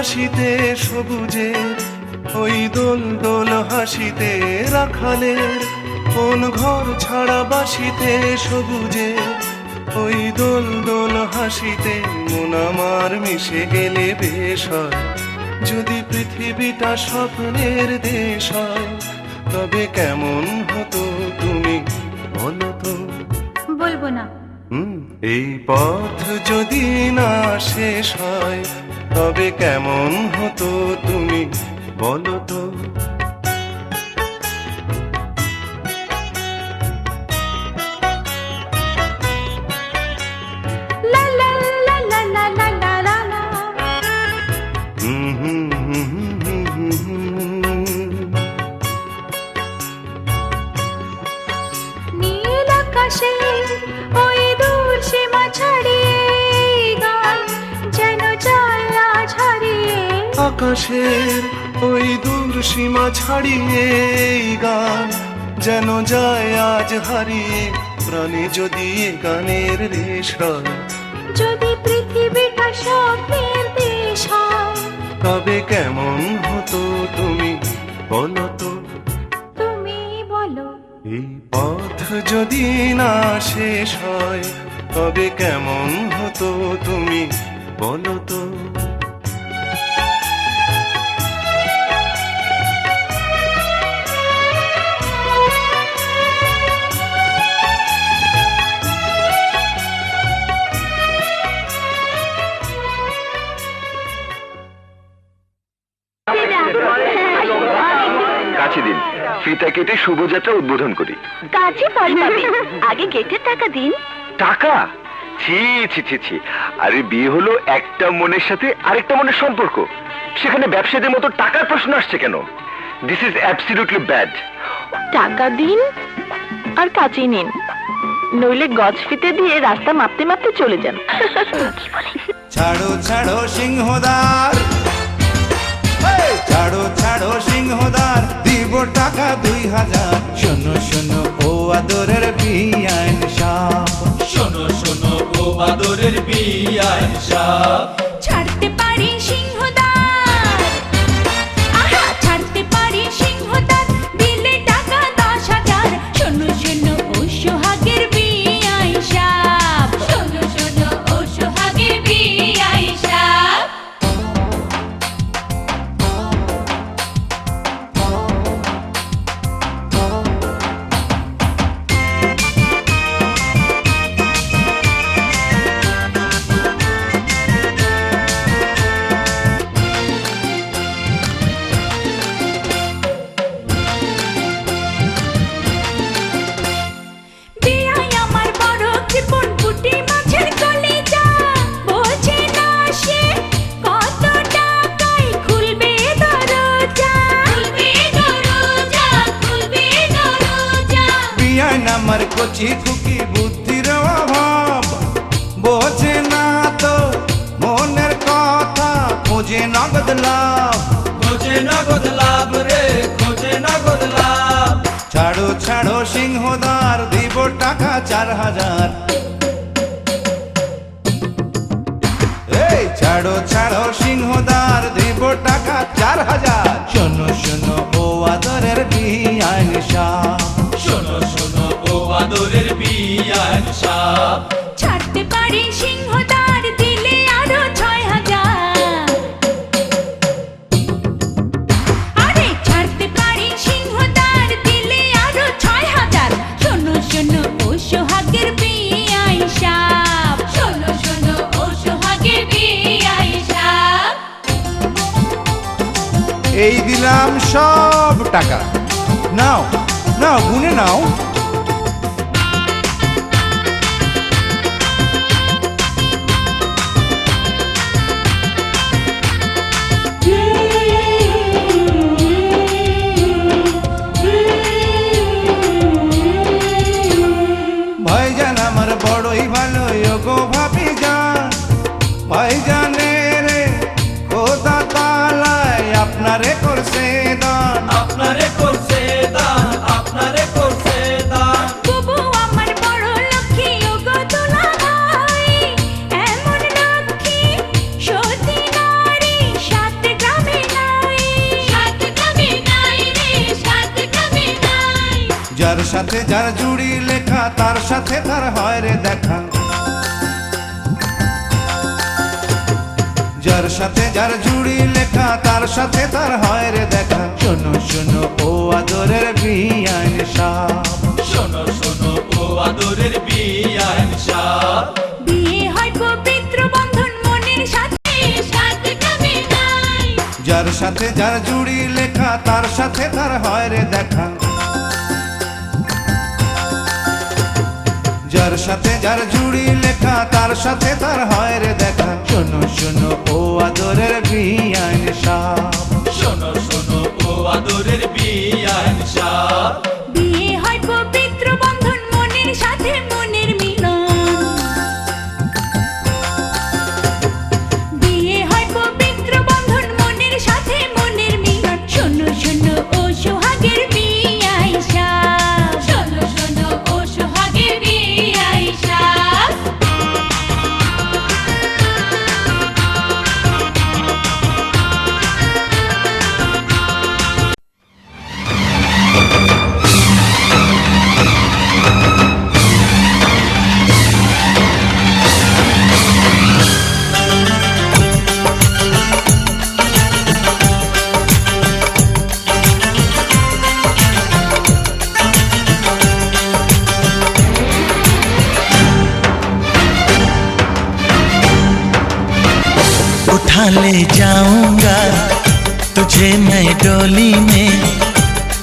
বাসিতে সবুজে, ওই দোল দোল হাসিতে রাখালের, কোন ঘর ছাড়া বাসিতে সবুজে, ওই দোল দোল হাসিতে মন আমার মিশে গেলে বেশ হয়। যদি পৃথিবীটা স্বপ্নের দেশ হয়, তবে কেমন হতো তুমি বলো তো? বলবো না। এই পথ যদি না শেষ হয়, তবে কেমন হতো তুমি বলো তো? নীল আকাশে ওই দূর সীমা ছাড়িয়ে গান যেন যায় আজ হারিয়ে। আকাশের ওই দূর সীমা ছাড়িয়ে এই গান যেন যায় আজ হারিয়ে। প্রাণে যদি এ গানের রেশ হয়, যদি পৃথিবীটা স্বপ্নের দেশ হয়, তবে কেমন হতো তুমি বলো তো? তুমি বলো। এই পথ যদি না শেষ হয়, তবে কেমন হতো তুমি বলো তো? কাছে দিন, ফিতা কেটে শুভযাত্রা উদ্বোধন করি। কাছে পরে পাবে, আগে গেটের টাকা দিন। টাকা? ছি ছি ছি ছি, আরে বিয়ে হলো একটা মনের সাথে আরেকটা মনের সম্পর্ক, সেখানে ব্যবসায়ীদের মতো টাকার প্রশ্ন আসছে কেন? This is absolutely bad. টাকা দিন আর কাছে নিন, নইলে গজ ফিতে দিয়ে রাস্তা মাপতে মাপতে চলে যান। ছাড়ো ছাড়ো সিংহদার, ছাড়ো ছাড়ো সিংহদার, দিব টাকা 2000। শোনো শোনো ও আদরের বিআইন সাহেব, শোনো শোনো ও আদরের বিআইন সাহেব। ছাড়তে পারি সিংহদার, আহা ছাড়তে পারি সিংহদার, দিলে টাকা 10,000। শোনো শোনো ও সোহাগের বিআই সাহেব, শোনো শোনো ও সোহাগের বিআই সাহেব। আমার কচি খুকি বুদ্ধির অভাব, বোঝে না তো মনের কথা, খোঁজে নগদ লাভ, খোঁজে নগদ লাভ রে, খোঁজে নগদ লাভ। ছাড়ো ছাড়ো সিংহদার, দিব টাকা 4000। এই ছাড়ো ছাড়ো সিংহদার, দিব টাকা 4000। শোনো শোনো ও আদরের বিআইন সাহেব, শোনো শোনো ও আদরের বিআইন সাহেব। ছাড়তে পারি সিংহদার, দিলে আরো 6,000। আরে ছাড়তে পারি সিংহদার, দিলে আরো 6,000। শোনো শোনো ও সোহাগের বিআই সাহেব, শোনো শোনো ও সোহাগের বিআই সাহেব। এই দিলাম সব টাকা, নাও নাও গুনে নাও। ভাইজান আমার বড়ই ভালো গো ভাবি যান, ভাইজানে রে খোদা তাআলায় আপনারে করছে দান, আপনারে করছে দান, আপনারে করছে দান। বুবু আমার বড় লক্ষ্মী ও গো দুলা ভাই, এমন লক্ষ্মী সতী নারী সাথে সাথে যার জুড়ি লেখা তার সাথে তার হয় রে দেখা, যার সাথে যার জুড়ি লেখা তার সাথে তার হয় রে দেখা। শোনো শোনো ও আদরের বিয়ান সাহ, শোনো শোনো ও আদরের বিয়ান সাহ। বিয়ে হয় পবিত্র বন্ধন মনের সাথে, সাথে কবে নাই। যার সাথে যার জুড়ি লেখা তার সাথে তার হয় রে দেখা, যার সাথে যার জুড়ি লেখা তার সাথে তার হয় রে দেখা। শোনো শোনো ও আদরের বিয়ান সাহ, শোনো শোনো ও আদরের বিয়ান সাহ। বিয়ে হয় পবিত্র বন্ধন মনের সাথে মনের মিলন। বিয়ে হয় পবিত্র বন্ধন মনের সাথে মনের মিলন। শোনো শোনো ও সোহাগের বিয়ে আইসা, শোনো শোনো ও সোহাগের বিয়ে আইসা। उठा ले जाऊंगा तुझे मैं डोली में,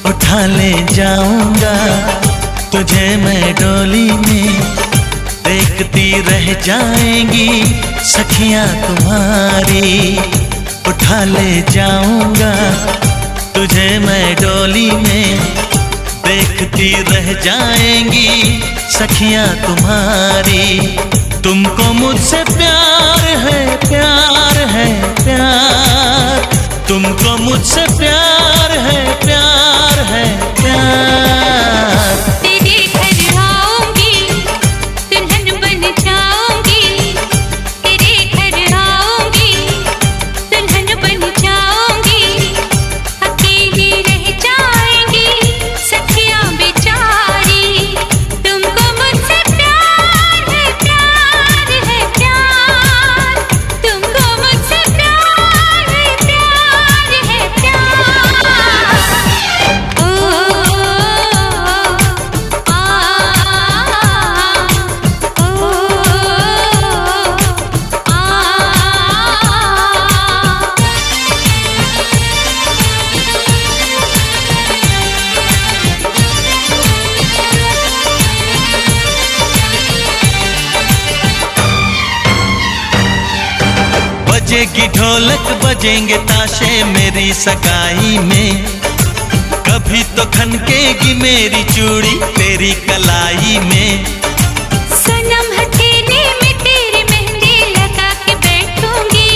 उठा ले जाऊंगा तुझे मैं डोली में। देखती रह जाएंगी सखियां तुम्हारी, उठा ले जाऊंगा तुझे मैं डोली में। देखती रह जाएंगी सखियां तुम्हारी। तुमको मुझसे प्यार है, प्यार है प्यार। तुमको मुझसे प्यार है, प्यार है प्यार। तेरे घर आऊंगी दुल्हन बन जाऊंगी, तेरे घर आऊंगी दुल्हन बन जाऊंगी। अकेली रह जाएंगी सखियां बेचारी। तुमको मुझसे प्यार है, प्यार है प्यार। तुमको मुझसे प्यार है, प्यार है प्यार। ओ आ बजेगी ढोलक बजेंगे ताशे मेरी सगाई में। कभी तो खनकेगी मेरी चूड़ी तेरी कलाई में। सनम हथेली में तेरी मेहंदी लगा के बैठूंगी,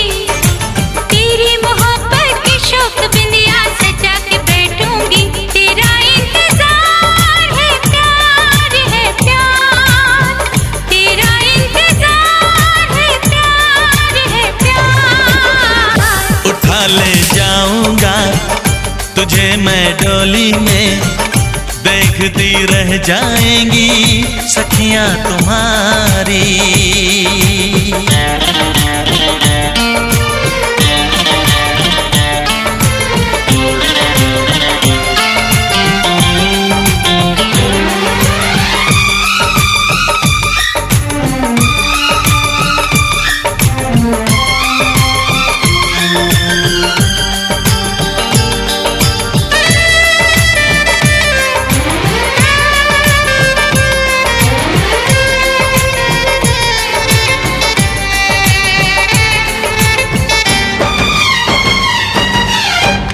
तेरी मोहब्बत की शौक बिंदिया सजा के बैठूंगी। तेरा इंतजार है, प्यार है प्यार। तेरा इंतजार है, प्यार है प्यार। उठा ले जाऊंगा तुझे मैं डोली में। देखती रह जाएंगी सखियां तुम्हारी।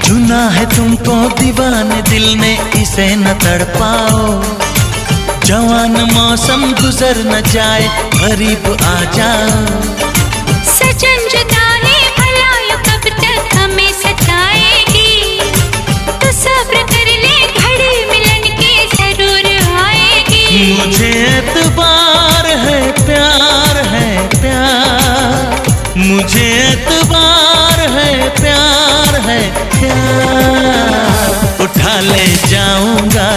चुना है तुमको दीवाने दिल ने, इसे न तड़पाओ। जवान मौसम गुजर न जाए, करीब आ जाओ। सजन जुदाई भला यूं कब तक हमें सताएगी। तो सब्र कर ले, घड़ी मिलन की जरूर आएगी। मुझे एतबार है, प्यार है प्यार। मुझे एतबार है, प्यार है प्यार। उठा ले जाऊंगा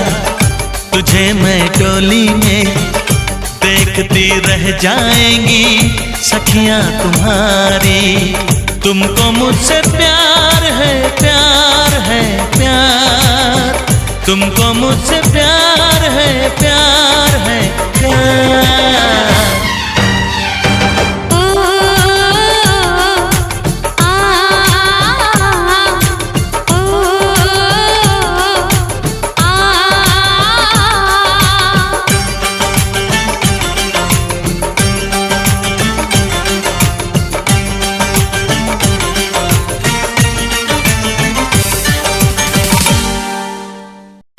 तुझे मैं डोली में देखती रह जाएंगी सखियां तुम्हारी। तुमको मुझसे प्यार है प्यार है प्यार, तुमको मुझसे प्यार है प्यार है प्यार।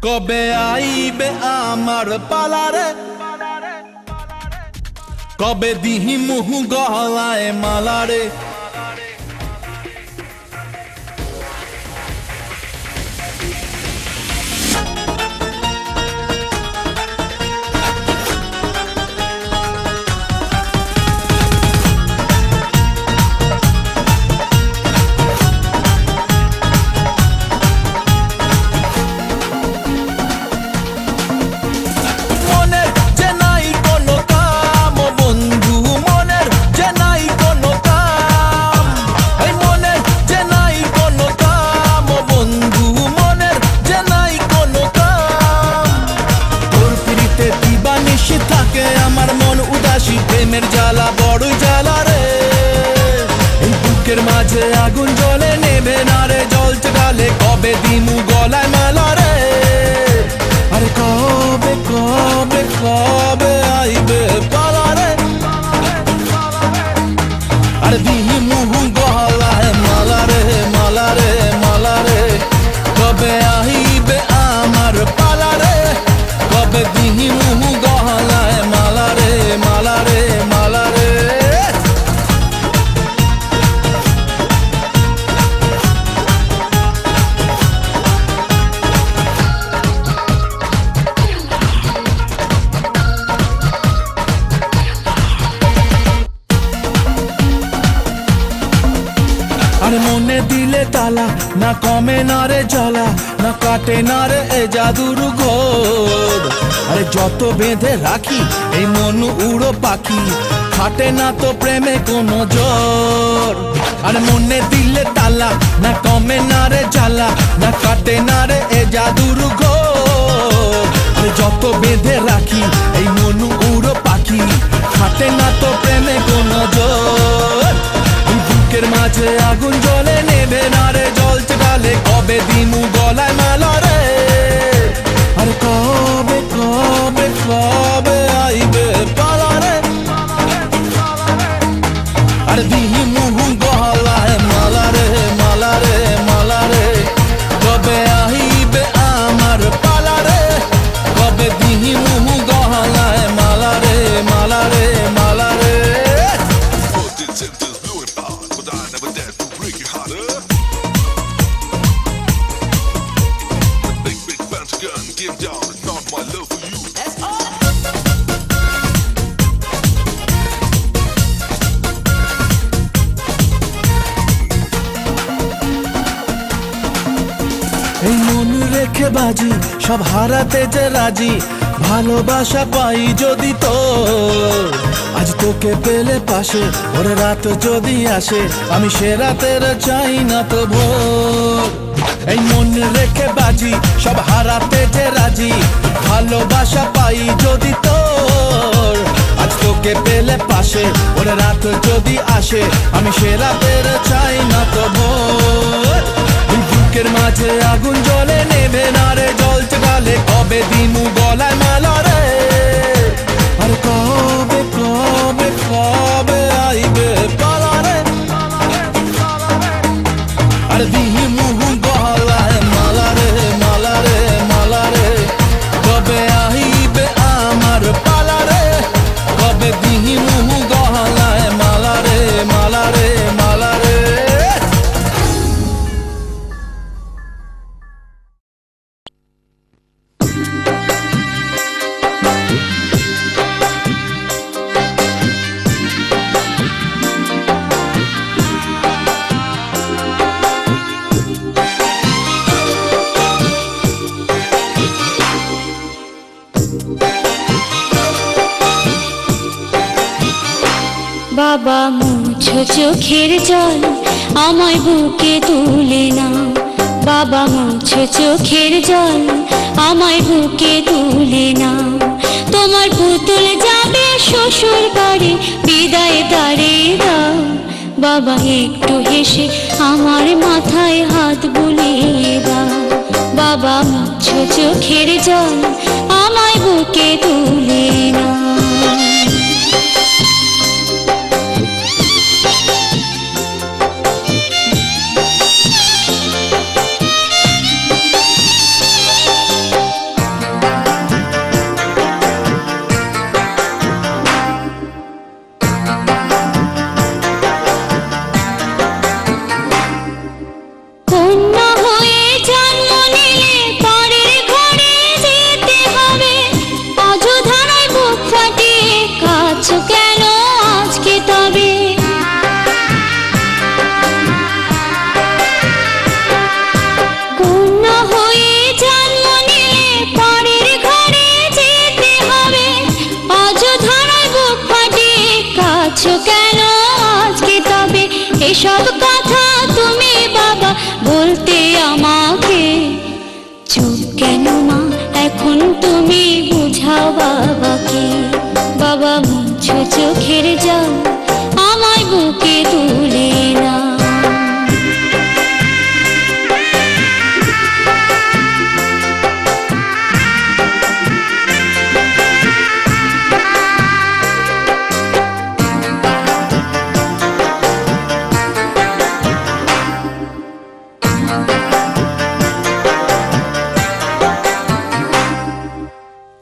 কবে আইবে আমার পালারে, কবে দিহি মুহু গলায় মালারে। আমার মন উদাসী প্রেমের জ্বালা বড়ই জ্বালা রে, এই বুকের মাঝে আগুন জ্বলে নেবে না রে, জ্বলছে গালে কবে দিমু গলায় মালা রে। আরে কবে কবে কবে আইবে পালা রে, আরে দিমু গলায় মালা রে মালা রে মালা রে। কবে আইবে আমার পালা রে, কবে দিমু গলায় মালা রে মালা রে মালা রে। আরে মনে দিলে তালা, না কমে না রে জ্বালা, না কাটে না রে এ জাদুর ঘোর। আরে যত বেঁধে রাখি এই মন উড়ো পাখি, খাটে না তো প্রেমে কোনো জোর। আরে মনে দিলে তালা, না কমে না রে জ্বালা, না কাটে না রে এ জাদুর ঘোর। আরে যত বেঁধে রাখি এই মন উড়ো পাখি, খাটে না তো প্রেমে কোনো জোর। বুকের মাঝে আগুন জ্বলে নেবে না রে, জ্বলছে গালে কবে দিমু গলায় মালা রে। আরে কবে কবে কবে আইবে পালা রে, আরে দিমু গলায় মালা রে মালা রে মালা রে। কবে আইবে আমার পালা রে, কবে দিমু গলায় মালা রে মালা রে মালা রে। এই মন রেখে বাজি সব হারাতে যে রাজি, ভালোবাসা পাই যদি তোর। আজ তোকে পেলে পাশে ওরে রাত যদি আসে, আমি সে রাতের চাই না তো ভোর। এই মন রেখে বাজি সব হারাতে যে রাজি, ভালোবাসা পাই যদি তোর। আজ তোকে পেলে পাশে ওরে রাত যদি আসে, আমি সে রাতের চাই না তো ভোর। বুকের মাঝে আগুন জ্বলে নেবে না রে, জ্বলছে গালে কবে দিমু গলায় মালা রে। আর কবে কবে কবে আইবে পালা রে, আর দিমু গলায় মালা রে মালা রে মালা রে। কবে আইবে আমার পালা রে, কবে দিমু গলায় মালা রে মালা রে মালা রে। মুছো চোখের জল আমায় বুকে তুলে নাও বাবা মুছো চোখের জল আমায় বুকে তুলে নাও তোমার পুতুল যাবে শ্বশুর বাড়ি বিদায় তারে দাও বাবা একটু হেসে আমার মাথায় হাত বুলিয়ে দাও বাবা মুছো চোখের জল আমায় বুকে তুলে নাও কন্যা হয়ে জন্ম নিলে পরের ঘরে যেতে হবে অযোধ্যায় বুক ফাটিয়ে কাঁদছো কেন আজকে তবে কন্যা হয়ে জন্ম নিলে পরের ঘরে যেতে হবে অযোধ্যায় বুক ফাটিয়ে কাঁদছো কেন আজকে তবে এসব কথা তুমি বাবা বলতে আমাকে চুপ কেন মা এখন তুমি বুঝাও বাবাকে বাবা মুছো চোখের জল আমায় বুকে তুলে নাও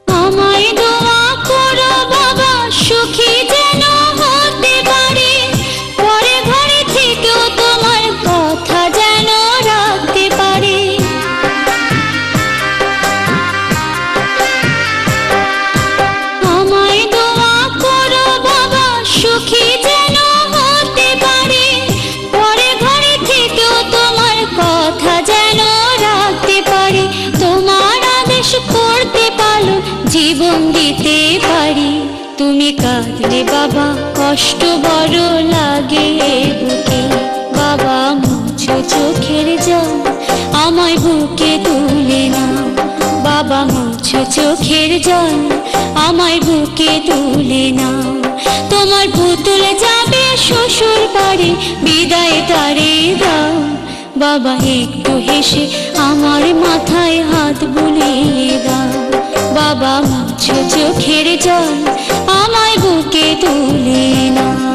আমায় দোয়া করো বাবা সুখী যেন হতে পারি পরে ঘরে থেকেও তোমার কথা যেন রাখতে পারি আমায় দোয়া করো বাবা সুখী যেন হতে পারি পরে ঘরে থেকেও তোমার কথা যেন রাখতে পারি তোমার আদেশ করতে পারো জীবন দিতে পারি তুমি কাঁদলে বাবা কষ্ট বড় লাগে এ বুকে বাবা মুছো চোখের জল আমায় বুকে তুলে নাও বাবা মুছো চোখের জল আমায় বুকে তুলে নাও তোমার পুতুল যাবে শ্বশুর বাড়ি বিদায় তারে দাও বাবা একটু হেসে আমার মাথায় হাত বুলিয়ে দাও বাবা মুছো চোখের জল আমায় বুকে তুলে নাও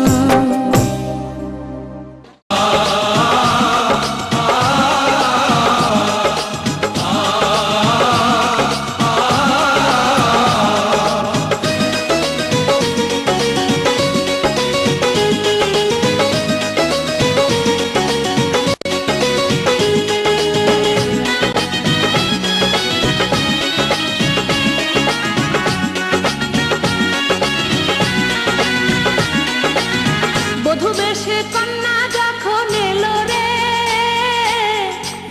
বধূ বেশে কন্যা যখন এলো রে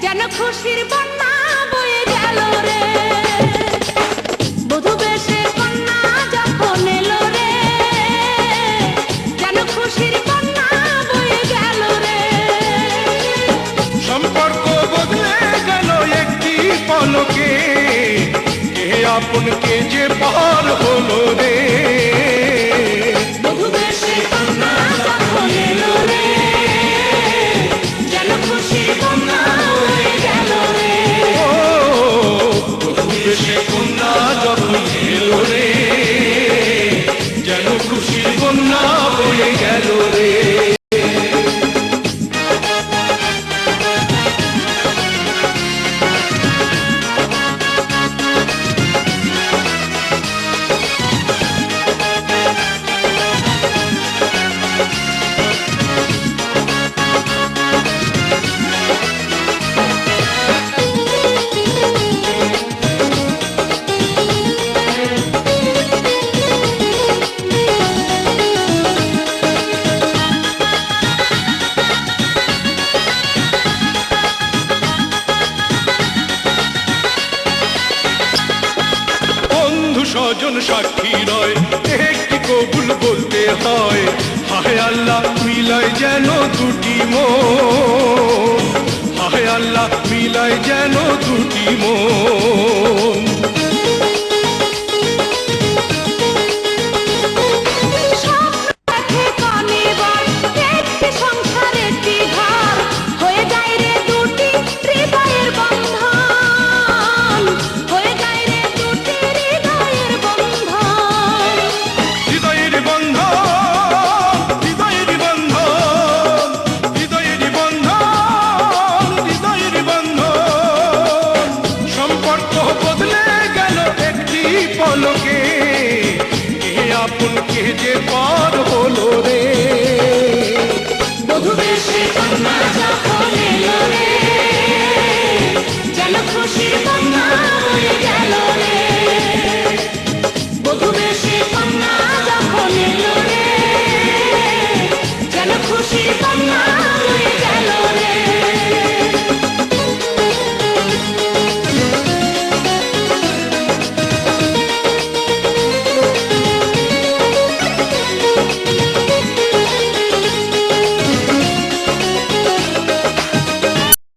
যেন খুশির বন্যা বয়ে গেল রে বধূ বেশে কন্যা যখন এলো রে যেন খুশির বন্যা বয়ে গেল রে সম্পর্ক বদলে গেল একটি পলকে কে আপন কে যে পর হলো রে বধূ বেশে কন্যা যখন এলো রে যেন খুশির বন্যা বয়ে গেল রে ও বেশে কন্যা যখন এলো রে যেন খুশির বন্যা বয়ে গেল রে স্বজন সাক্ষী রয় একটি কবুল বলতে হয় হায় আল্লাহ মিলায় যেন দুটি মন, হায় আল্লাহ মিলায় যেন দুটি মন। দেখে কানে বল, একটি সংসার একটি ঘর, হয়ে যায় রে দুটি হৃদয়ের বন্ধন, হয়ে যায় রে দুটি হৃদয়ের বন্ধন। হৃদয়ের বন্ধন, হৃদয়ের বন্ধন, হৃদয়ের বন্ধন, হৃদয়ের বন্ধন। সম্পর্ক বদলে গেল একটি পলকে, কে আপন কে যে পর হলো রে। বধূ বেশে কন্যা যখন এলো রে, যেন খুশির বন্যা হয়ে গেল রে। বধূ বেশে কন্যা